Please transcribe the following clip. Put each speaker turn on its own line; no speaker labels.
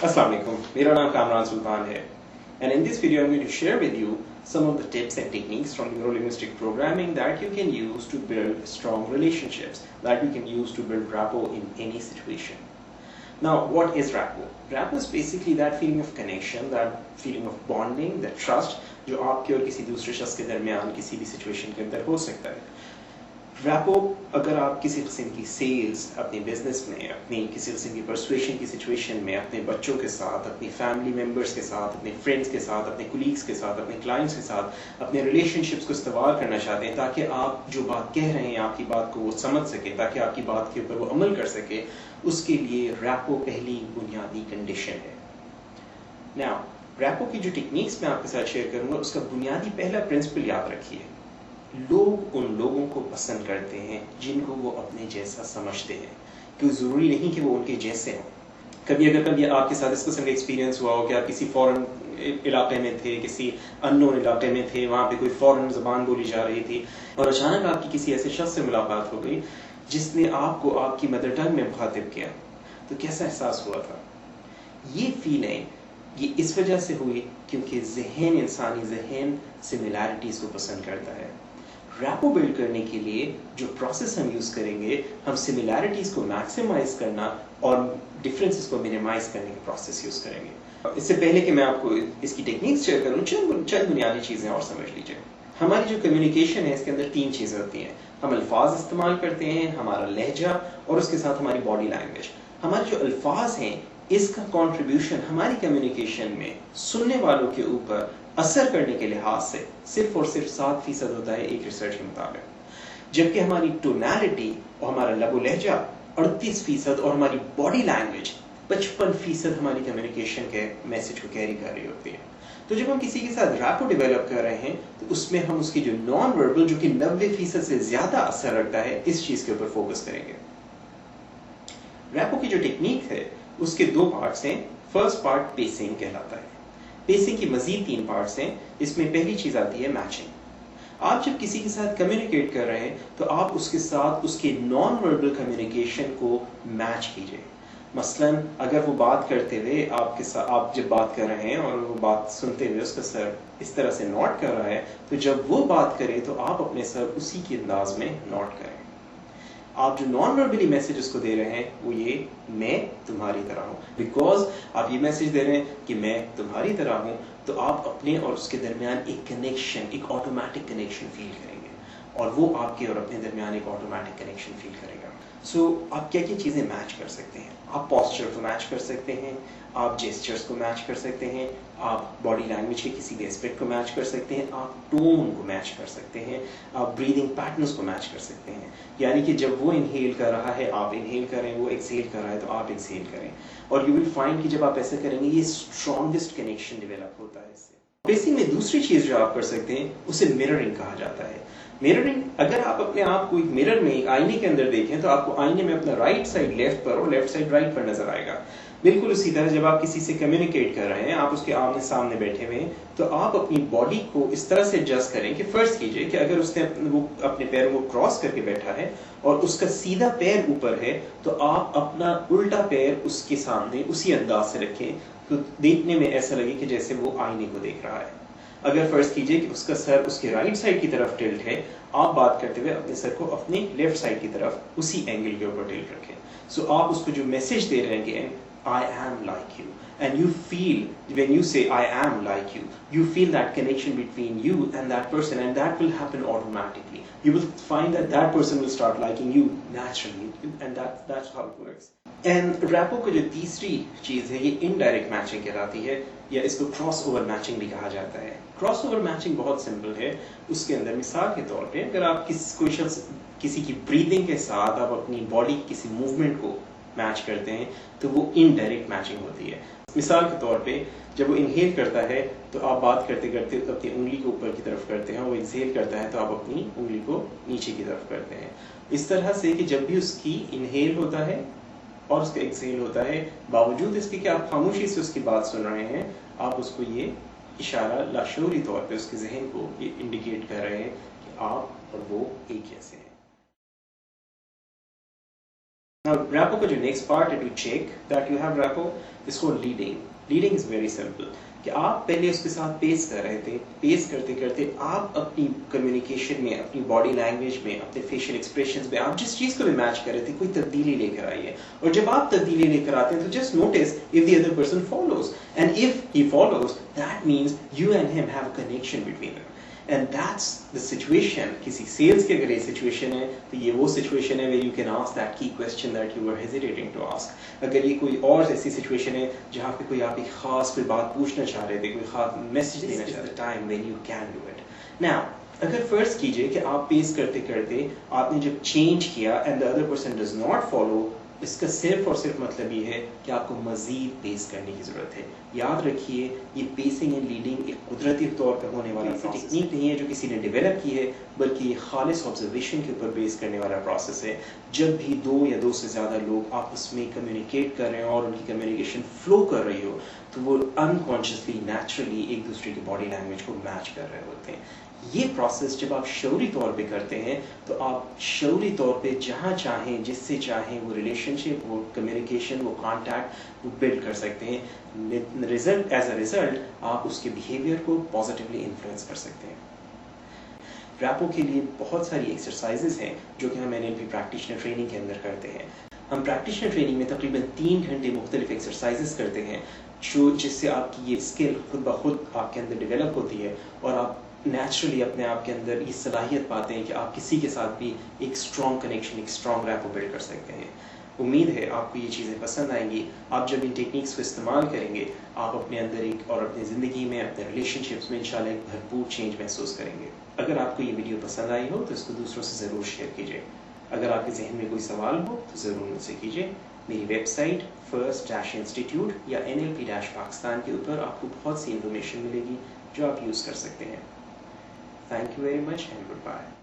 Assalamu alaikum. मेरा नाम कामरान सुल्तान है, and in this video I'm going to share with you some of the tips and techniques from neurolinguistic programming that you can use to build strong relationships, that you can use to build rapport in any situation. Now, what is rapport? Rapport is basically that feeling of connection, that feeling of bonding, that trust जो आपके और किसी दूसरे शख्स के दरमियान किसी भी सिचुएशन के अंदर हो सकता है. रैपो अगर आप किसी किस्म की सेल्स अपने बिजनेस में, अपनी किसी किस्म की परसुएशन की सिचुएशन में, अपने बच्चों के साथ, अपनी फैमिली मेम्बर्स के साथ, अपने फ्रेंड्स के साथ, अपने कुलीग्स के साथ, अपने क्लाइंट्स के साथ, अपने रिलेशनशिप्स को इस्तेमाल करना चाहते हैं ताकि आप जो बात कह रहे हैं आपकी बात को वो समझ सके, ताकि आपकी बात के ऊपर वो अमल कर सके, उसके लिए रैपो पहली बुनियादी कंडीशन है. नाउ रैपो की जो टेक्निक्स मैं आपके साथ शेयर करूंगा उसका बुनियादी पहला प्रिंसिपल याद रखिए. लोग उन लोगों को पसंद करते हैं जिनको वो अपने जैसा समझते हैं. क्यों ज़रूरी नहीं कि वो उनके जैसे हों. कभी आपके साथ इस किस्म का एक्सपीरियंस हुआ हो कि आप किसी फॉरेन इलाके में थे, किसी अननोन इलाके में थे, वहाँ पे कोई फॉरेन ज़बान बोली जा रही थी और अचानक आपकी किसी ऐसे शख्स से मुलाकात हो गई जिसने आपको आपकी मदर टंग में मुखातिब किया, तो कैसा एहसास हुआ था? ये फीलिंग ये इस वजह से हुई क्योंकि इंसानी जहन सिमिलैरिटीज़ को पसंद करता है. रैपो बिल्ड करने के लिए जो प्रोसेस हम यूज़ करेंगे, हम सिमिलैरिटीज़ को मैक्सिमाइज करना और डिफरेंसेस को मिनिमाइज करने का प्रोसेस यूज़ करेंगे. इससे पहले कि मैं आपको इसकी टेक्निक्स शेयर करूँ, चंद बुनियादी चीज़ें और समझ लीजिए. हमारी जो कम्युनिकेशन है इसके अंदर 3 चीज़ें होती हैं. हम अल्फाज इस्तेमाल करते हैं, हमारा लहजा और उसके साथ हमारी बॉडी लैंग्वेज. हमारे जो अल्फाज हैं इसका कंट्रीब्यूशन हमारी कम्युनिकेशन में सुनने वालों के ऊपर असर करने के लिहाज से सिर्फ और सिर्फ 7% होता है एक रिसर्च के मुताबिक, जबकि हमारी टोनैलिटी और हमारा लबो लहजा 38% और हमारी बॉडी लैंग्वेज 55% हमारी कम्युनिकेशन के मैसेज को कैरी कर रही होती है. तो जब हम किसी के साथ रैपो डेवलप कर रहे हैं तो उसमें हम उसकी जो नॉन वर्बल जो कि 90% से ज्यादा असर रखता है इस चीज के ऊपर फोकस करेंगे. रैपो की जो टेक्निक है उसके 2 पार्ट्स हैं. फर्स्ट पार्ट पेसिंग कहलाता है. पेसिंग की मजीद 3 पार्ट्स हैं. इसमें पहली चीज आती है मैचिंग. आप जब किसी के साथ कम्युनिकेट कर रहे हैं तो आप उसके साथ उसके नॉन वर्बल कम्युनिकेशन को मैच कीजिए. मसलन अगर वो बात करते हुए आपके साथ आप जब बात कर रहे हैं और वो बात सुनते हुए उसका सर इस तरह से नॉट कर रहा है, तो जब वो बात करे तो आप अपने सर उसी के अंदाज में नॉट करें. आप जो नॉन वर्बली मैसेज उसको दे रहे हैं वो ये, मैं तुम्हारी तरह हूँ. बिकॉज आप ये मैसेज दे रहे हैं कि मैं तुम्हारी तरह हूँ, तो आप अपने और उसके दरमियान एक कनेक्शन, एक ऑटोमेटिक कनेक्शन फील करेंगे और वो आपके और अपने दरमियान एक ऑटोमेटिक कनेक्शन फील करेगा. सो आप क्या क्या चीज़ें मैच कर सकते हैं? आप पॉस्चर को मैच कर सकते हैं, आप जेस्चर्स को मैच कर सकते हैं, आप बॉडी लैंग्वेज के किसी भी एस्पेक्ट को मैच कर सकते हैं, आप टोन को मैच कर सकते हैं, आप ब्रीदिंग पैटर्न्स को मैच कर सकते हैं. यानी कि जब वो इनहेल कर रहा है आप इनहेल करें, वो एक्सहेल कर रहा है तो आप एक्सहेल करें. और यू विल फाइंड कि जब आप ऐसे करेंगे ये स्ट्रॉन्गेस्ट कनेक्शन डेवलप होता है इससे. बेसिक में दूसरी चीज़ जो आप कर सकते हैं उसे मिररिंग कहा जाता है. मिररिंग, अगर आप अपने आप को एक मिरर में, एक आईने के अंदर देखें तो आपको आईने में अपना राइट साइड लेफ्ट पर और लेफ्ट साइड राइट पर नजर आएगा. बिल्कुल उसी तरह जब आप किसी से कम्युनिकेट कर रहे हैं, आप उसके आमने सामने बैठे हुए हैं, तो आप अपनी बॉडी को इस तरह से एडजस्ट करें कि फर्स्ट कीजिए कि अगर उसने वो अपने पैरों को क्रॉस करके बैठा है और उसका सीधा पैर ऊपर है तो आप अपना उल्टा पैर उसके सामने उसी अंदाज से रखें तो देखने में ऐसा लगे कि जैसे वो आईने को देख रहा है. अगर फर्ज कीजिए कि उसका सर उसके राइट साइड की तरफ टिल्ट है, आप बात करते हुए अपने सर को अपने लेफ्ट साइड की तरफ उसी एंगल के ऊपर टिल्ट रखें. सो आप उसको जो मैसेज दे रहे हैं कि I am like you, and you feel when you say I am like you, you feel that connection between you and that person, and that will happen automatically. You will find that that person will start liking you naturally, and that's how it works. And rapport की जो तीसरी चीज़ है ये indirect matching कहलाती है, या इसको cross over matching भी कहा जाता है. क्रॉस ओवर मैचिंग बहुत सिंपल है. उसके अंदर मिसाल के तौर पे अगर आप कोई शख्स किसी की ब्रीदिंग के साथ आप अपनी बॉडी किसी मूवमेंट को मैच करते हैं तो वो इनडायरेक्ट मैचिंग होती है. मिसाल के तौर पे जब वो इनहेल करता है तो आप बात करते करते अपनी उंगली को ऊपर की तरफ करते हैं, वो एक्सहेल करता है तो आप अपनी उंगली को नीचे की तरफ करते हैं. इस तरह से कि जब भी उसकी इनहेल होता है और उसका एक्सहेल होता है, बावजूद इसके कि आप खामोशी से उसकी बात सुन रहे हैं, आप उसको ये इशारा लाशूरी तौर पे उसके जहन को ये इंडिकेट कर रहे हैं कि आप और वो एक जैसे हैं. Now, rapport का जो next part है to check that you have rapport is called leading. Leading is very simple. कि आप पहले उसके साथ पेश कर रहे थे, पेश करते करते आप अपनी कम्युनिकेशन में, अपनी बॉडी लैंग्वेज में, अपने फेशियल एक्सप्रेशंस में आप जिस चीज़ को भी मैच कर रहे थे, कोई तब्दीली लेकर आइए. और जब आप तब्दीली लेकर आते हैं तो just notice if the other person follows, and if he follows that means you and him have a connection between them. And that's the situation. किसी sales की अगर ये situation है तो ये वो situation है where you can ask that key question that you were hesitating to ask. अगर ये कोई और ऐसी situation है जहाँ पे कोई आप एक खास कोई बात पूछना चाह रहे थे, कोई खास मैसेज देना चाह रहे थे, time when you can do it. Now, अगर फर्ज कीजिए कि आप पेश करते करते आपने जब चेंज किया and the other person does not follow, इसका सिर्फ और सिर्फ मतलब ये है कि आपको मजीद पेस करने की ज़रूरत है. याद रखिए, ये पेसिंग एंड लीडिंग एक कुदरती तौर पर होने वाला टेक्निक नहीं है जो किसी ने डेवलप की है, बल्कि ये खालिस ऑब्जर्वेशन के ऊपर बेस करने वाला प्रोसेस है. जब भी दो या दो से ज़्यादा लोग आपस में कम्युनिकेट कर रहे हो और उनकी कम्युनिकेशन फ्लो कर रही हो, तो वो अनकॉन्शियसली नेचुरली एक दूसरे की बॉडी लैंग्वेज को मैच कर रहे होते हैं. ये प्रोसेस जब आप शऊरी तौर पे करते हैं तो आप शऊरी तौर पे जहाँ चाहें, जिससे चाहें, वो रिलेशनशिप, वो कम्युनिकेशन, वो कांटेक्ट वो बिल्ड कर सकते हैं. रिजल्ट एज अ रिजल्ट आप उसके बिहेवियर को पॉजिटिवली इन्फ्लुएंस कर सकते हैं. रैपो के लिए बहुत सारी एक्सरसाइजेज हैं जो कि हम NLP प्रैक्टिशनर ट्रेनिंग के अंदर करते हैं. हम प्रैक्टिशनर ट्रेनिंग में तकरीबन 3 घंटे मुख्तलिफ एक्सरसाइजेज करते हैं जो जिससे आपकी ये स्किल खुद ब खुद आपके अंदर डेवलप होती है और आप नेचुरली अपने आप के अंदर ये सलाहियत पाते हैं कि आप किसी के साथ भी एक स्ट्रॉन्ग कनेक्शन, एक स्ट्रॉन्ग रैपो बिल्ड कर सकते हैं. उम्मीद है आपको ये चीज़ें पसंद आएंगी. आप जब इन टेक्निक्स को इस्तेमाल करेंगे आप अपने अंदर एक और अपनी ज़िंदगी में, अपने रिलेशनशिप्स में इंशाल्लाह एक भरपूर चेंज महसूस करेंगे. अगर आपको ये वीडियो पसंद आई हो तो इसको दूसरों से ज़रूर शेयर कीजिए. अगर आपके जहन में कोई सवाल हो तो ज़रूर मुझसे कीजिए. मेरी वेबसाइट first-institute या NLP-Pakistan के ऊपर आपको बहुत सी इंफॉर्मेशन मिलेगी जो आप यूज़ कर सकते हैं. Thank you very much and goodbye.